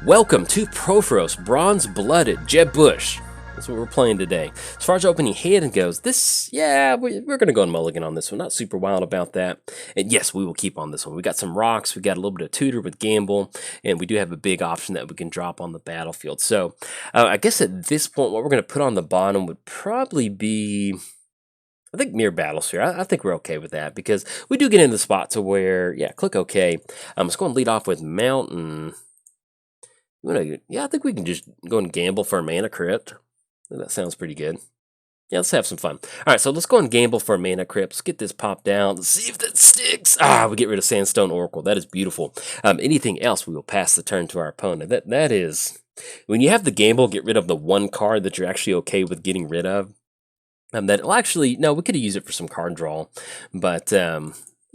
Welcome to Purphoros, Bronze-Blooded, Jeb Bush. That's what we're playing today. As far as opening hand goes, we're going to go on mulligan on this one. Not super wild about that. And yes, we will keep on this one. We got some rocks, we got a little bit of tutor with gamble, and we do have a big option that we can drop on the battlefield. So I guess at this point, what we're going to put on the bottom would probably be, I think, Mere Battlesphere. I think we're okay with that because we do get into the spot to where, yeah, click OK. Let's go and lead off with Mountain. Yeah, I think we can just go and gamble for a mana crypt. That sounds pretty good. Yeah, let's have some fun. All right, so let's go and gamble for a mana crypt. Let's get this popped down. Let's see if that sticks. We get rid of Sandstone Oracle. That is beautiful. Anything else, we will pass the turn to our opponent. That is, when you have the gamble, get rid of the one card that you're actually okay with getting rid of. Well, actually, no, we could use it for some card draw, but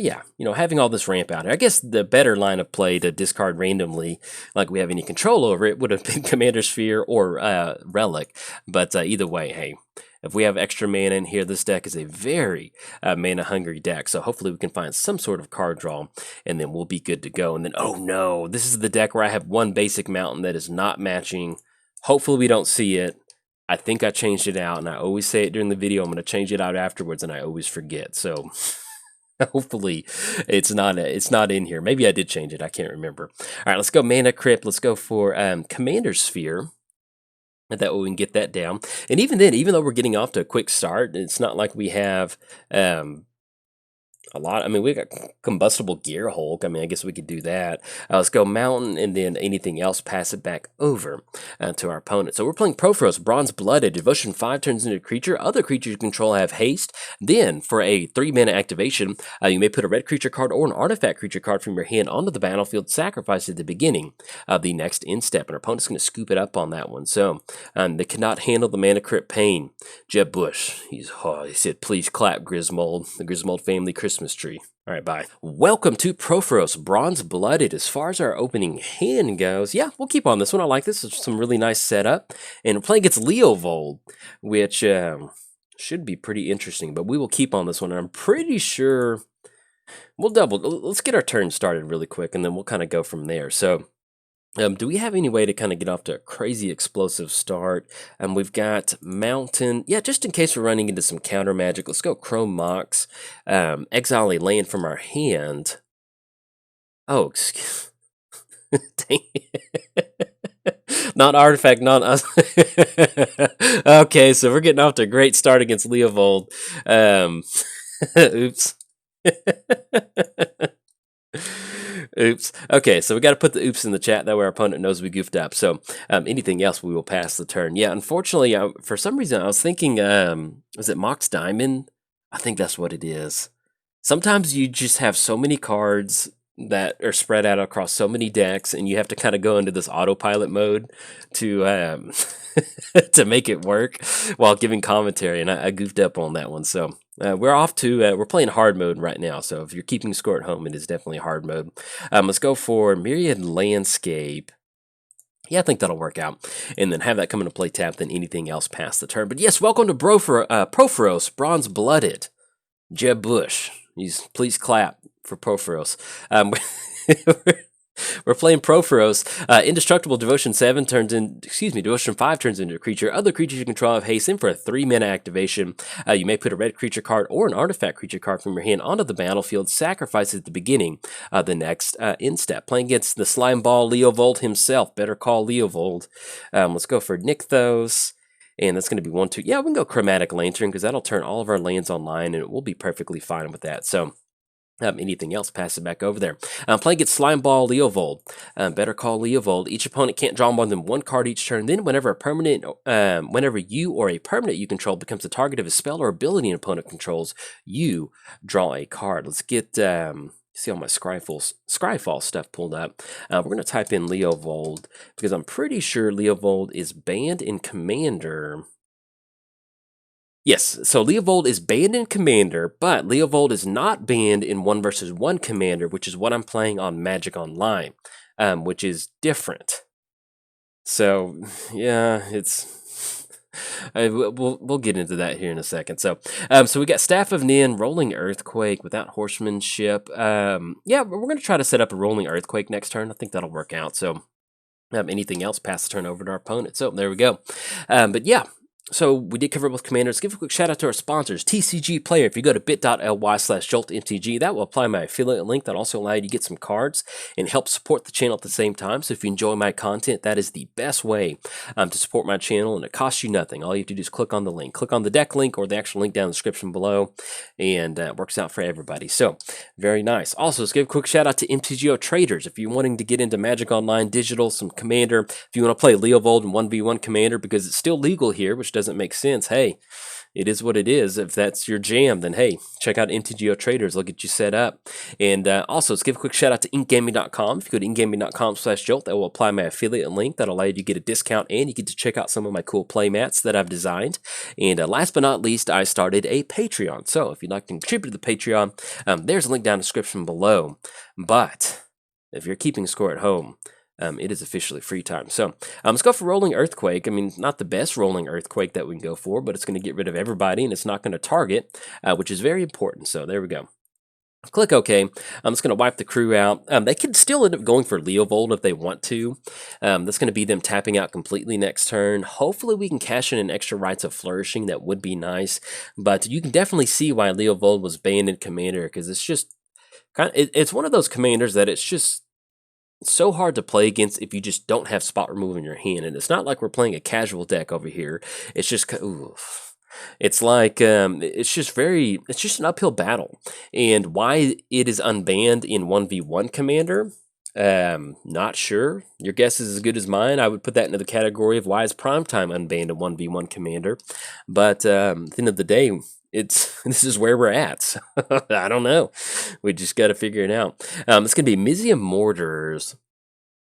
yeah, having all this ramp out here, I guess the better line of play to discard randomly, like we have any control over it, would have been Commander Sphere or Relic. But either way, hey, if we have extra mana in here, this deck is a very mana-hungry deck. So hopefully we can find some sort of card draw, and then we'll be good to go. And then, oh no, this is the deck where I have one basic mountain that is not matching. Hopefully we don't see it. I think I changed it out, and I always say it during the video. I'm going to change it out afterwards, and I always forget. So hopefully it's not in here. Maybe I did change it. I can't remember. All right, let's go Mana Crypt. Let's go for Commander Sphere. And that way we can get that down. And even then, even though we're getting off to a quick start, it's not like we have a lot. I mean, we got Combustible Gear Hulk. I mean, I guess we could do that. Let's go Mountain, and then anything else, pass it back over to our opponent. So we're playing Purphoros, Bronze-Blooded. Devotion 5 turns into a creature. Other creatures you control have haste. Then, for a 3-mana activation, you may put a red creature card or an artifact creature card from your hand onto the battlefield, sacrifice at the beginning of the next end step. And our opponent's going to scoop it up on that one. So, they cannot handle the Mana Crypt pain. Jeb Bush, he said, please clap, Griswold. The Griswold family Christmas tree. All right, bye. Welcome to Purphoros, Bronze-Blooded. As far as our opening hand goes, yeah, we'll keep on this one. I like this. It's some really nice setup. And we're playing against Leovold, which should be pretty interesting, but we will keep on this one. I'm pretty sure let's get our turn started really quick, and then we'll kind of go from there. So, do we have any way to kind of get off to a crazy explosive start? We've got Mountain. Yeah, just in case we're running into some counter magic, let's go Chrome Mox. Exile a land from our hand. Oh, excuse. Dang it. Not artifact, not. Okay, so we're getting off to a great start against Leovold. Oops. Oops. Okay, so we got to put the oops in the chat. That way our opponent knows we goofed up. So anything else, we will pass the turn. Yeah, unfortunately, for some reason, I was thinking, was it Mox Diamond? I think that's what it is. Sometimes you just have so many cards that are spread out across so many decks, and you have to kind of go into this autopilot mode to to make it work while giving commentary, and I goofed up on that one. So we're off to we're playing hard mode right now. So if you're keeping score at home, it is definitely hard mode. Let's go for Myriad Landscape. Yeah, I think that'll work out. And then have that come into play tap, then anything else past the turn. But yes, welcome to Purphoros, Bronze-Blooded. Jeb Bush. Please clap for Purphoros. We're playing Purphoros. Indestructible Devotion 7 turns in, Devotion 5 turns into a creature. Other creatures you control have haste. In for a 3-mana activation. You may put a red creature card or an artifact creature card from your hand onto the battlefield. Sacrifice at the beginning of the next end step. Playing against the slime ball Leovold himself. Better call Leovold. Let's go for Nykthos. And that's going to be 1-2. Yeah, we can go Chromatic Lantern because that'll turn all of our lands online, and we'll be perfectly fine with that. So, anything else, pass it back over there. Playing against Slime Ball Leovold. Better call Leovold. Each opponent can't draw more than one card each turn. Then, whenever you or a permanent you control becomes the target of a spell or ability an opponent controls, you draw a card. Let's get see all my Scryfall stuff pulled up. We're going to type in Leovold because I'm pretty sure Leovold is banned in Commander. Yes, so Leovold is banned in Commander, but Leovold is not banned in 1v1 Commander, which is what I'm playing on Magic Online, which is different. So, yeah, we'll get into that here in a second. So we got Staff of Nin, Rolling Earthquake without Horsemanship. Yeah, we're going to try to set up a Rolling Earthquake next turn. I think that'll work out. So anything else, pass the turn over to our opponent. So there we go. But yeah. So we did cover both commanders. Give a quick shout out to our sponsors, TCG Player. If you go to bit.ly/Jolt MTG, that will apply my affiliate link. That also allow you to get some cards and help support the channel at the same time. So if you enjoy my content, that is the best way to support my channel, and it costs you nothing. All you have to do is click on the link. Click on the deck link or the actual link down in the description below, and it works out for everybody. So very nice. Also, let's give a quick shout out to MTGOTraders. If you're wanting to get into Magic Online Digital, some Commander, if you want to play Leovold and 1v1 Commander because it's still legal here, which doesn't make sense. Hey, it is what it is. If that's your jam, then hey, check out MTGOTraders. They'll get you set up. And also, let's give a quick shout out to inkgaming.com. If you go to inkgaming.com/Jolt, that will apply my affiliate link. That'll allow you to get a discount, and you get to check out some of my cool play mats that I've designed. And last but not least, I started a Patreon. So if you'd like to contribute to the Patreon, there's a link down in the description below. But if you're keeping score at home, it is officially free time. So let's go for Rolling Earthquake. I mean, not the best Rolling Earthquake that we can go for, but it's going to get rid of everybody, and it's not going to target, which is very important. So there we go. Click OK. I'm just going to wipe the crew out. They could still end up going for Leovold if they want to. That's going to be them tapping out completely next turn. Hopefully we can cash in an extra Rites of Flourishing. That would be nice. But you can definitely see why Leovold was banned in Commander, because it's just kind of, it's one of those commanders that it's just so hard to play against if you just don't have spot removal in your hand. And it's not like we're playing a casual deck over here. It's just, oof. It's like, it's just an uphill battle. And why it is unbanned in 1v1 Commander, not sure. Your guess is as good as mine. I would put that into the category of why is Primetime unbanned in 1v1 Commander. But at the end of the day, this is where we're at. So I don't know. We just got to figure it out. It's going to be Mizium Mortars.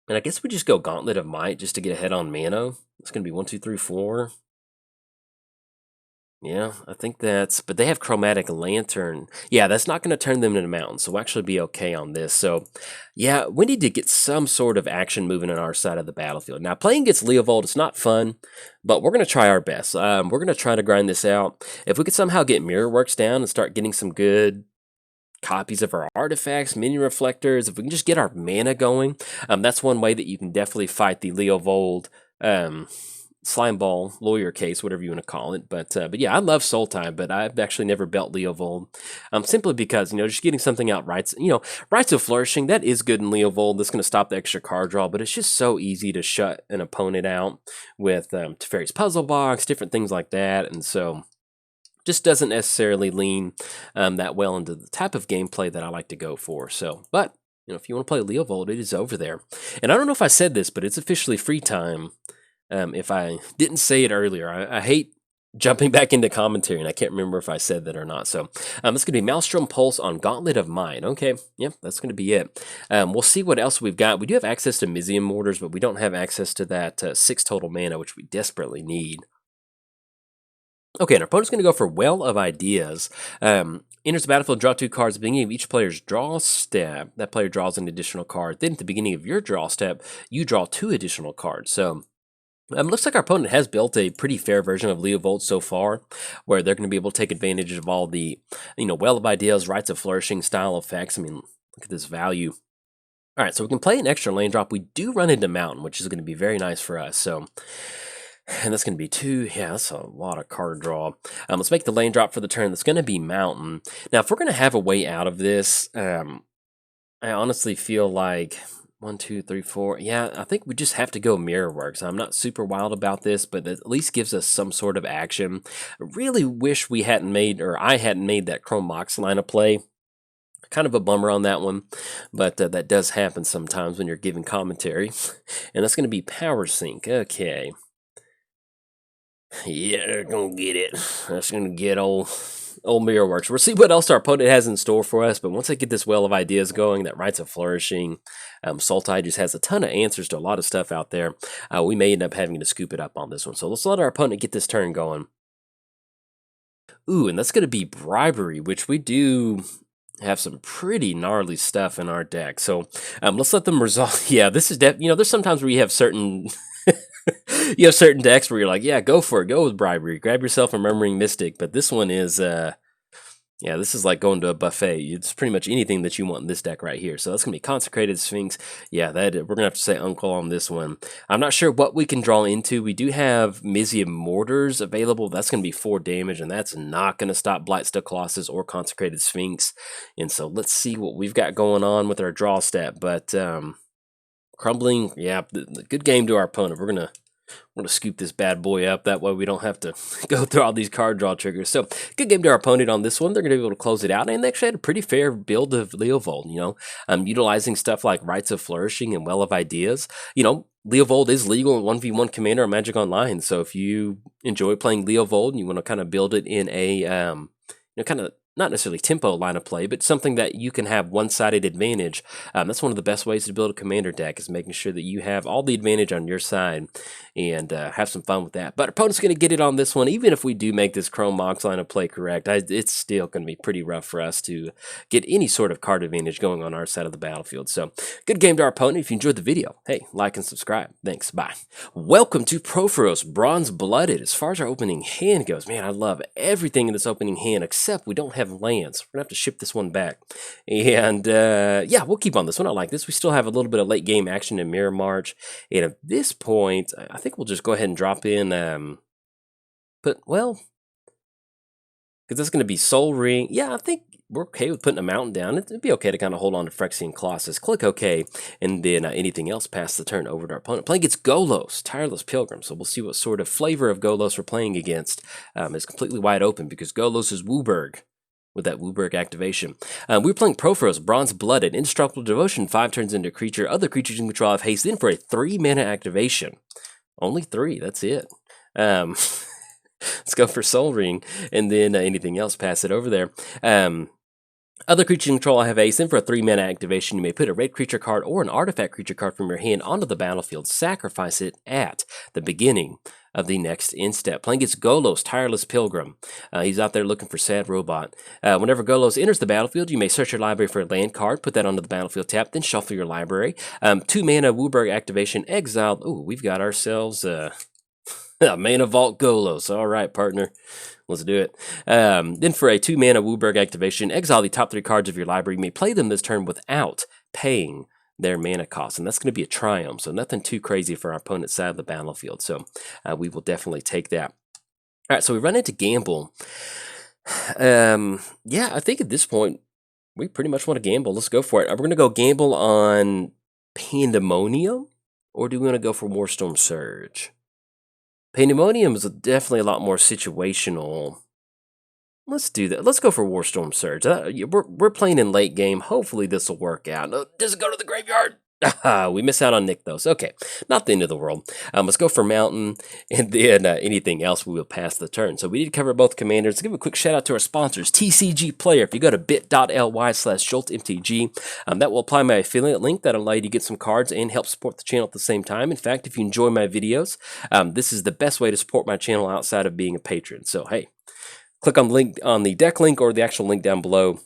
And I guess we just go Gauntlet of Might just to get ahead on mana. It's going to be 1, 2, 3, 4. Yeah, I think that's... But they have Chromatic Lantern. Yeah, that's not going to turn them into mountains, so we'll actually be okay on this. So, yeah, we need to get some sort of action moving on our side of the battlefield. Now, playing against Leovold, it's not fun, but we're going to try our best. We're going to try to grind this out. If we could somehow get Mirror Works down and start getting some good copies of our artifacts, mini reflectors, if we can just get our mana going, that's one way that you can definitely fight the Leovold slime ball lawyer case, whatever you want to call it. But yeah, I love Soul Time, but I've actually never built Leovold, simply because, just getting something out Rites of Flourishing, that is good in Leovold. That's going to stop the extra card draw, but it's just so easy to shut an opponent out with Teferi's Puzzle Box, different things like that, and so just doesn't necessarily lean that well into the type of gameplay that I like to go for. So, but if you want to play Leovold, it is over there. And I don't know if I said this, but it's officially free time. If I didn't say it earlier, I hate jumping back into commentary, and I can't remember if I said that or not. So it's going to be Maelstrom Pulse on Gauntlet of Might. Okay, yep, that's going to be it. We'll see what else we've got. We do have access to Mizium Mortars, but we don't have access to that 6 total mana, which we desperately need. Okay, and our opponent's going to go for Well of Ideas. Enters the battlefield, draw 2 cards. At the beginning of each player's draw step, that player draws an additional card. Then at the beginning of your draw step, you draw 2 additional cards. So looks like our opponent has built a pretty fair version of Leovold so far, where they're going to be able to take advantage of all the, Well of Ideas, Rites of Flourishing style effects. I mean, look at this value. All right, so we can play an extra land drop. We do run into Mountain, which is going to be very nice for us. So, and that's going to be 2. Yeah, that's a lot of card draw. Let's make the land drop for the turn. That's going to be Mountain. Now, if we're going to have a way out of this, I honestly feel like 1, 2, 3, 4. Yeah, I think we just have to go Mirror Works. I'm not super wild about this, but it at least gives us some sort of action. I really wish we hadn't made, or I hadn't made that Chrome Mox line of play. Kind of a bummer on that one, but that does happen sometimes when you're giving commentary. And that's going to be Power Sync. Okay. Yeah, they're going to get it. That's going to get old Mirror Works. We'll see what else our opponent has in store for us, but once I get this Well of Ideas going, that Rites of Flourishing, Sultai just has a ton of answers to a lot of stuff out there. We may end up having to scoop it up on this one. So let's let our opponent get this turn going. Ooh, and that's going to be Bribery, which we do have some pretty gnarly stuff in our deck. So let's let them resolve. Yeah, this is there's sometimes where you have certain certain decks where you're like, yeah, go for it, go with Bribery, grab yourself a Murmuring Mystic. But this one is Yeah, this is like going to a buffet. It's pretty much anything that you want in this deck right here. So that's going to be Consecrated Sphinx. Yeah, that we're going to have to say Uncle on this one. I'm not sure what we can draw into. We do have Mizium Mortars available. That's going to be 4 damage, and that's not going to stop Blightsteel Colossus or Consecrated Sphinx. And so let's see what we've got going on with our draw stat. But Crumbling, yeah, good game to our opponent. We're gonna scoop this bad boy up. That way we don't have to go through all these card draw triggers. So good game to our opponent on this one. They're gonna be able to close it out, and they actually had a pretty fair build of Leovold. Utilizing stuff like Rites of Flourishing and Well of Ideas. Leovold is legal in 1v1 Commander on Magic Online. So if you enjoy playing Leovold and you want to kind of build it in a kind of not necessarily tempo line of play, but something that you can have one-sided advantage. That's one of the best ways to build a commander deck, is making sure that you have all the advantage on your side and have some fun with that. But our opponent's going to get it on this one. Even if we do make this Chrome Mox line of play correct, it's still going to be pretty rough for us to get any sort of card advantage going on our side of the battlefield. So good game to our opponent. If you enjoyed the video, hey, like and subscribe. Thanks. Bye. Welcome to Purphoros Bronze Blooded. As far as our opening hand goes, man, I love everything in this opening hand, except we don't have lands. We're gonna have to ship this one back. And yeah, we'll keep on this one. I like this. We still have a little bit of late game action in Mirror March. And at this point, I think we'll just go ahead and drop in because that's going to be Soul Ring. Yeah, I think we're okay with putting a mountain down. It'd be okay to kind of hold on to Phyrexian Colossus. Click OK, and then anything else pass the turn over to our opponent. Playing against Golos, Tireless Pilgrim. So we'll see what sort of flavor of Golos we're playing against. It's completely wide open because Golos is Wooburg with that Wooburg activation. We're playing Purphoros, Bronze Blooded, Indestructible Devotion, 5 turns into a creature. Other creatures in control have haste in for a 3-mana activation. Only 3, that's it. Let's go for Soul Ring, and then anything else, pass it over there. Other creature control, I have haste in for a 3-mana activation. You may put a red creature card or an artifact creature card from your hand onto the battlefield. Sacrifice it at the beginning of the next end step. Playing against Golos, Tireless Pilgrim. He's out there looking for Sad Robot. Whenever Golos enters the battlefield, you may search your library for a land card, put that onto the battlefield tap, then shuffle your library. 2-mana Wooburg activation, exiled. Ooh, we've got ourselves a Mana Vault Golos. All right, partner. Let's do it. Then for a 2-mana Wooburg activation, exile the top 3 cards of your library. You may play them this turn without paying their mana cost, and that's going to be a triumph, so nothing too crazy for our opponent's side of the battlefield, so we will definitely take that. All right, so we run into Gamble. Yeah, I think at this point, we pretty much want to gamble. Let's go for it. Are we going to go gamble on Pandemonium, or do we want to go for Warstorm Surge? Pandemonium is definitely a lot more situational. Let's do that. Let's go for Warstorm Surge. We're playing in late game. Hopefully this will work out. Does it go to the graveyard? We miss out on Nykthos. Okay, not the end of the world. Let's go for Mountain, and then anything else we will pass the turn. So we did cover both commanders. Let's give a quick shout out to our sponsors, TCG Player. If you go to bit.ly/Jolt MTG, that will apply my affiliate link that will allow you to get some cards and help support the channel at the same time. In fact, if you enjoy my videos, this is the best way to support my channel outside of being a patron. So hey, click on the link on the deck link or the actual link down below.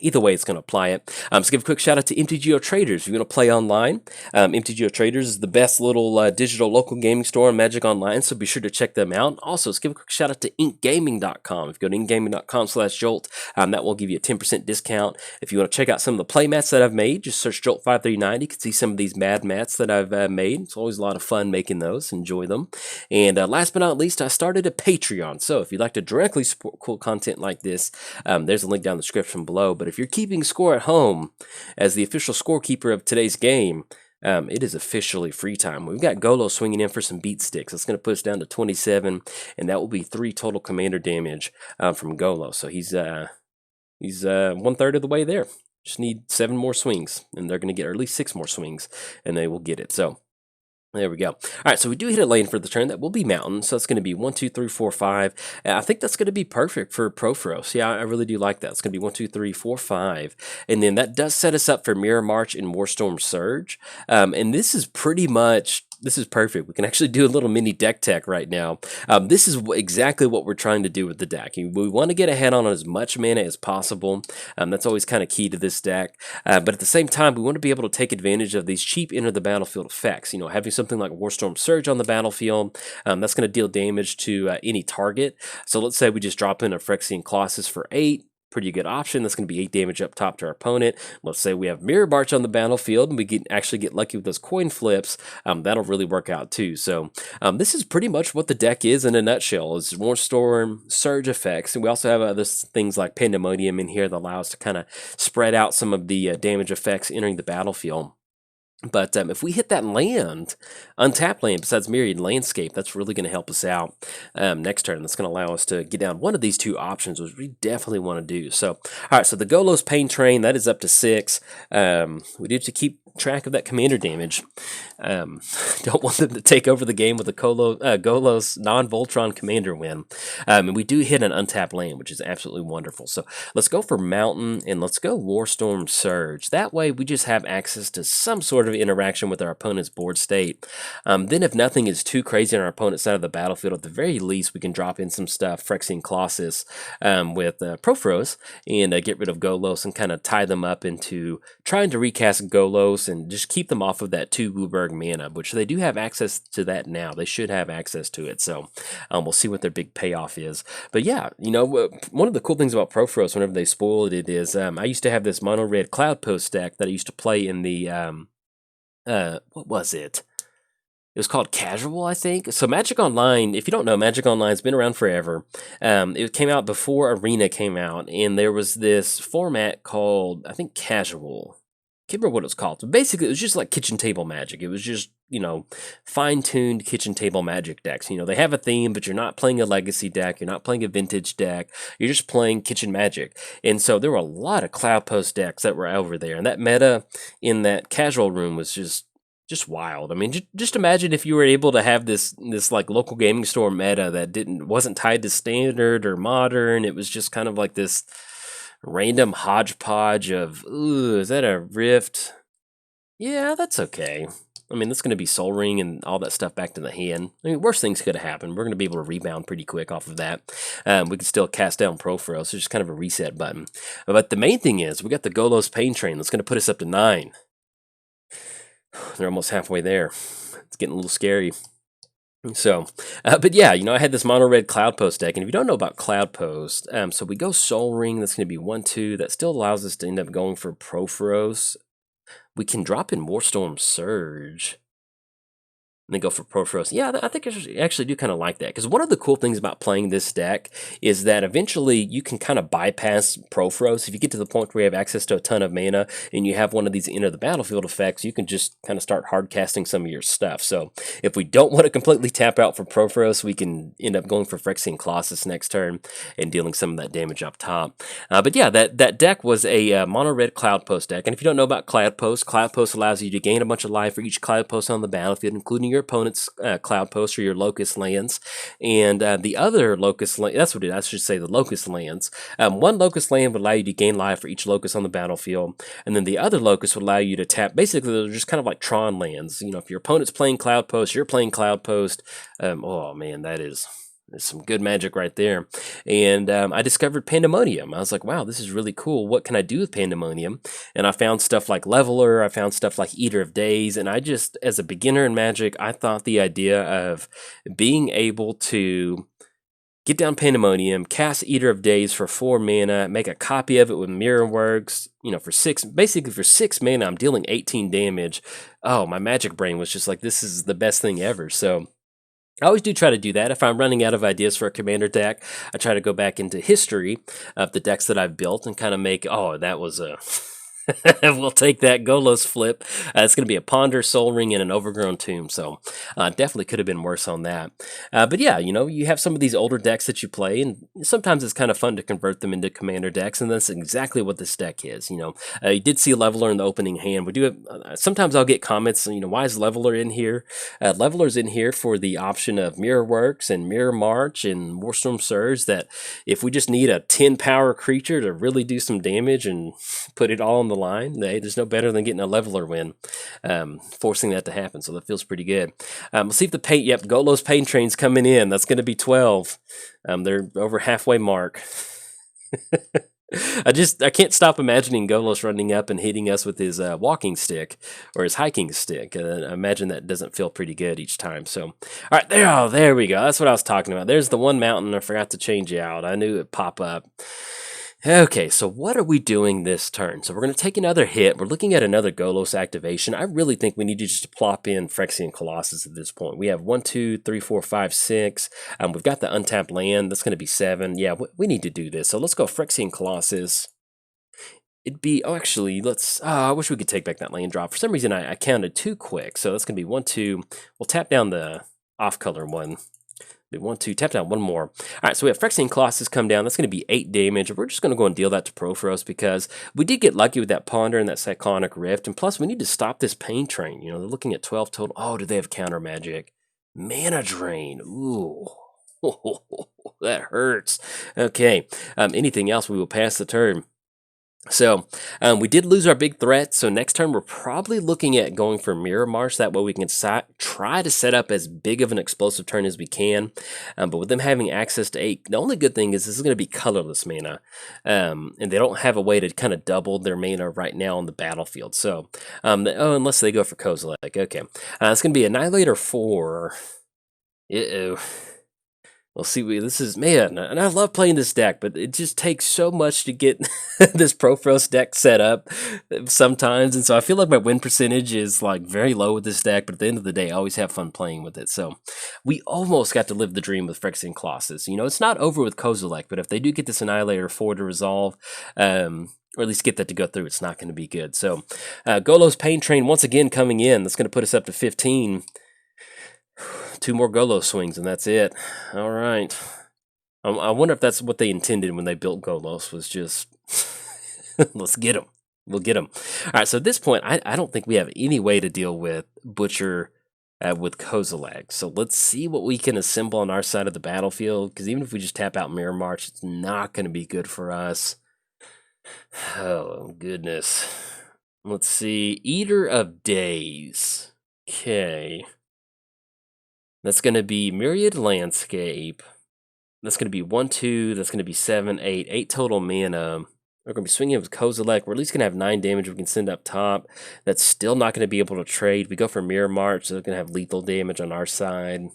Either way, it's going to apply it. Let's give a quick shout out to MTGOTraders. If you want to play online, MTGOTraders is the best little digital local gaming store on Magic Online, so be sure to check them out. Also, let's give a quick shout out to inkgaming.com. If you go to inkgaming.com/Jolt, that will give you a 10% discount. If you want to check out some of the play mats that I've made, just search Jolt 5390. You can see some of these mad mats that I've made. It's always a lot of fun making those. Enjoy them. And last but not least, I started a Patreon. So if you'd like to directly support cool content like this, there's a link down in the description below. But if you're keeping score at home as the official scorekeeper of today's game, it is officially free time. We've got Golos swinging in for some beat sticks. That's going to put us down to 27, and that will be 3 total commander damage from Golos. So he's 1/3 of the way there. Just need 7 more swings, and they're going to get, or at least 6 more swings, and they will get it. So there we go. All right, so we do hit a lane for the turn. That will be Mountain, so it's going to be 1, 2, 3, 4, 5. I think that's going to be perfect for Purphoros. Yeah, I really do like that. It's going to be 1, 2, 3, 4, 5. And then that does set us up for Mirror March and Warstorm Surge. And this is pretty much... This is perfect. We can actually do a little mini deck tech right now. This is exactly what we're trying to do with the deck. We want to get ahead on as much mana as possible. That's always kind of key to this deck. But at the same time, we want to be able to take advantage of these cheap enter the battlefield effects. You know, having something like Warstorm Surge on the battlefield, that's going to deal damage to any target. So let's say we just drop in a Phyrexian Colossus for 8. pretty good option. That's going to be 8 damage up top to our opponent. Let's say we have Mirror March on the battlefield and we can actually get lucky with those coin flips. That'll really work out too. So this is pretty much what the deck is in a nutshell. It's more Storm, Surge effects, and we also have other things like Pandemonium in here that allow us to kind of spread out some of the damage effects entering the battlefield. But if we hit that land, untapped land besides Myriad Landscape, that's really going to help us out next turn. That's going to allow us to get down one of these two options, which we definitely want to do. So, all right, so the Golos Pain Train, that is up to 6. We do have to keep track of that commander damage. Don't want them to take over the game with a Golos non-Voltron commander win. And we do hit an untapped land, which is absolutely wonderful. So let's go for Mountain and let's go Warstorm Surge. That way we just have access to some sort of interaction with our opponent's board state. Then if nothing is too crazy on our opponent's side of the battlefield, at the very least we can drop in some stuff, Phyrexian Colossus with Purphoros, and get rid of Golos and kind of tie them up into trying to recast Golos and just keep them off of that 2 Wooburg mana, which they do have access to that now. They should have access to it, so we'll see what their big payoff is. But yeah, you know, one of the cool things about Purphoros whenever they spoiled it is I used to have this mono red Cloud Post deck that I used to play in the what was it? It was called Casual, I think. So Magic Online, if you don't know, Magic Online's been around forever. It came out before Arena came out, and there was this format called, I think, Casual. Can't remember what it was called. So basically, it was just like kitchen table Magic. It was just, you know, fine-tuned kitchen table Magic decks. You know, they have a theme, but you're not playing a legacy deck. You're not playing a vintage deck. You're just playing kitchen Magic. And so there were a lot of Cloud Post decks that were over there. And that meta in that casual room was just wild. I mean, just imagine if you were able to have this like local gaming store meta that wasn't tied to standard or modern. It was just kind of like this random hodgepodge of, ooh, is that a Rift? Yeah, that's okay. I mean, that's going to be Soul Ring and all that stuff back to the hand. I mean, worse things could have happened. We're going to be able to rebound pretty quick off of that. We can still cast down Purphoros, so it's just kind of a reset button. But the main thing is, we got the Golos Pain Train that's going to put us up to 9. They're almost halfway there. It's getting a little scary. So, but yeah, you know, I had this mono red Cloud Post deck, and if you don't know about Cloud Post, so we go Soul Ring, that's going to be 1/2. That still allows us to end up going for Purphoros. We can drop in Warstorm Surge and then go for Purphoros. Yeah, I think I actually do kind of like that, because one of the cool things about playing this deck is that eventually you can kind of bypass Purphoros. If you get to the point where you have access to a ton of mana and you have one of these enter the battlefield effects, you can just kind of start hard casting some of your stuff. So if we don't want to completely tap out for Purphoros, we can end up going for Phyrexian Colossus next turn and dealing some of that damage up top. But yeah, that deck was a mono red Cloud Post deck, and if you don't know about Cloud Post allows you to gain a bunch of life for each Cloud Post on the battlefield, including your opponent's Cloud Post or your Locust lands. And the other Locust land, that's what it is, I should say the Locust lands. One Locust land would allow you to gain life for each Locust on the battlefield, and then the other Locust would allow you to tap. Basically, they're just kind of like Tron lands. You know, if your opponent's playing Cloud Post, you're playing Cloud Post. Oh man, there's some good magic right there. And I discovered Pandemonium. I was like, wow, this is really cool. What can I do with Pandemonium? And I found stuff like Leveler. I found stuff like Eater of Days. And I just, as a beginner in Magic, I thought the idea of being able to get down Pandemonium, cast Eater of Days for 4 mana, make a copy of it with Mirrorworks, you know, for 6 mana, I'm dealing 18 damage. Oh, my Magic brain was just like, this is the best thing ever. So I always do try to do that. If I'm running out of ideas for a commander deck, I try to go back into history of the decks that I've built and kind of make, oh, that was a... we'll take that Golos flip. It's going to be a Ponder, Soul Ring, and an Overgrown Tomb, so definitely could have been worse on that. But yeah, you know, you have some of these older decks that you play, and sometimes it's kind of fun to convert them into commander decks, and that's exactly what this deck is. You know, you did see Leveler in the opening hand. We do have, sometimes I'll get comments, you know, why is Leveler in here? Leveler's in here for the option of Mirrorworks and Mirror March and Warstorm Surge, that if we just need a 10 power creature to really do some damage and put it all on the line, there's no better than getting a Leveler win, forcing that to happen. So that feels pretty good. We'll see if the paint. Yep, Golos Pain Train's coming in. That's going to be 12. They're over halfway mark. I can't stop imagining Golos running up and hitting us with his walking stick or his hiking stick. I imagine that doesn't feel pretty good each time. So, all right, there we go. That's what I was talking about. There's the one mountain I forgot to change out. I knew it'd pop up. Okay, so what are we doing this turn? So we're going to take another hit. We're looking at another Golos activation. I really think we need to just plop in Phyrexian Colossus at this point. We have 1, 2, 3, 4, 5, 6. We've got the untapped land. That's going to be 7. Yeah, we need to do this. So let's go Phyrexian Colossus. It'd be, oh, actually, let's, I wish we could take back that land drop. For some reason, I counted too quick. So that's going to be 1, 2. We'll tap down the off-color one. 1, 2, tap down one more. All right, so we have Phyrexian Colossus come down. That's going to be 8 damage. We're just going to go and deal that to Purphoros because we did get lucky with that Ponder and that Cyclonic Rift. And plus, we need to stop this Pain Train. You know, they're looking at 12 total. Oh, do they have counter magic? Mana Drain. Ooh. That hurts. Okay. Anything else, we will pass the turn. So we did lose our big threat, so next turn we're probably looking at going for Mirror Marsh. That way we can try to set up as big of an explosive turn as we can. But with them having access to 8, the only good thing is this is going to be colorless mana. And they don't have a way to kind of double their mana right now on the battlefield. So, unless they go for Kozilek. Okay, it's going to be Annihilator 4. Uh-oh. We'll see. This is, man, and I love playing this deck, but it just takes so much to get this Purphoros deck set up sometimes. And so I feel like my win percentage is like very low with this deck, but at the end of the day, I always have fun playing with it. So we almost got to live the dream with Phyrexian Colossus. You know, it's not over with Kozilek, but if they do get this Annihilator 4 to resolve, or at least get that to go through, it's not going to be good. So Golos Pain Train once again coming in. That's going to put us up to 15. 2 more Golos swings, and that's it. All right. I wonder if that's what they intended when they built Golos, was just, let's get them. We'll get them. All right, so at this point, I don't think we have any way to deal with Butcher with Kozilek. So let's see what we can assemble on our side of the battlefield, because even if we just tap out Mirror March, it's not going to be good for us. Oh, goodness. Let's see. Eater of Days. Okay. That's going to be Myriad Landscape. That's going to be 1, 2. That's going to be 7, 8. 8 total mana. We're going to be swinging with Kozilek. We're at least going to have 9 damage we can send up top. That's still not going to be able to trade. We go for Mirror March, so they're going to have lethal damage on our side.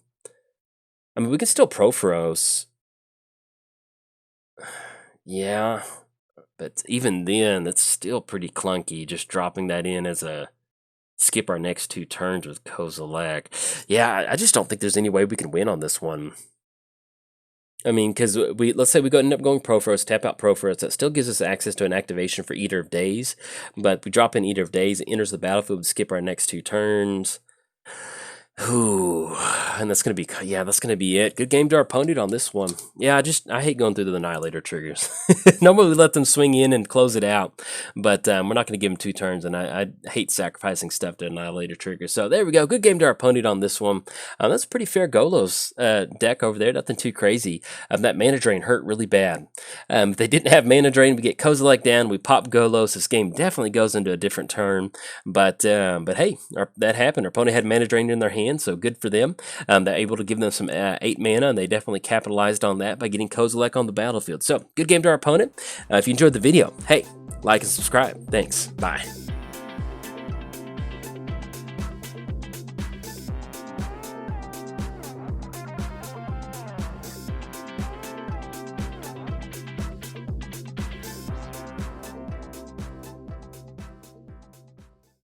I mean, we can still Purphoros. Yeah. But even then, that's still pretty clunky, just dropping that in as a skip our next 2 turns with Kozilek. Yeah, I just don't think there's any way we can win on this one. I mean, because let's say we end up going Purphoros, tap out Purphoros, that still gives us access to an activation for Eater of Days. But we drop in Eater of Days, it enters the battlefield, we skip our next 2 turns. Ooh, and that's going to be, yeah, that's going to be it. Good game to our opponent on this one. Yeah, I hate going through the Annihilator triggers. Normally we let them swing in and close it out, but we're not going to give them 2 turns, and I hate sacrificing stuff to Annihilator triggers. So there we go. Good game to our opponent on this one. That's a pretty fair Golos deck over there. Nothing too crazy. That Mana Drain hurt really bad. If they didn't have Mana Drain, we get Kozilek down, we pop Golos. This game definitely goes into a different turn, but hey, that happened. Our opponent had Mana Drain in their hand, so good for them. They're able to give them some 8 mana, and they definitely capitalized on that by getting Kozilek on the battlefield. So, good game to our opponent. If you enjoyed the video, hey, like and subscribe. Thanks. Bye.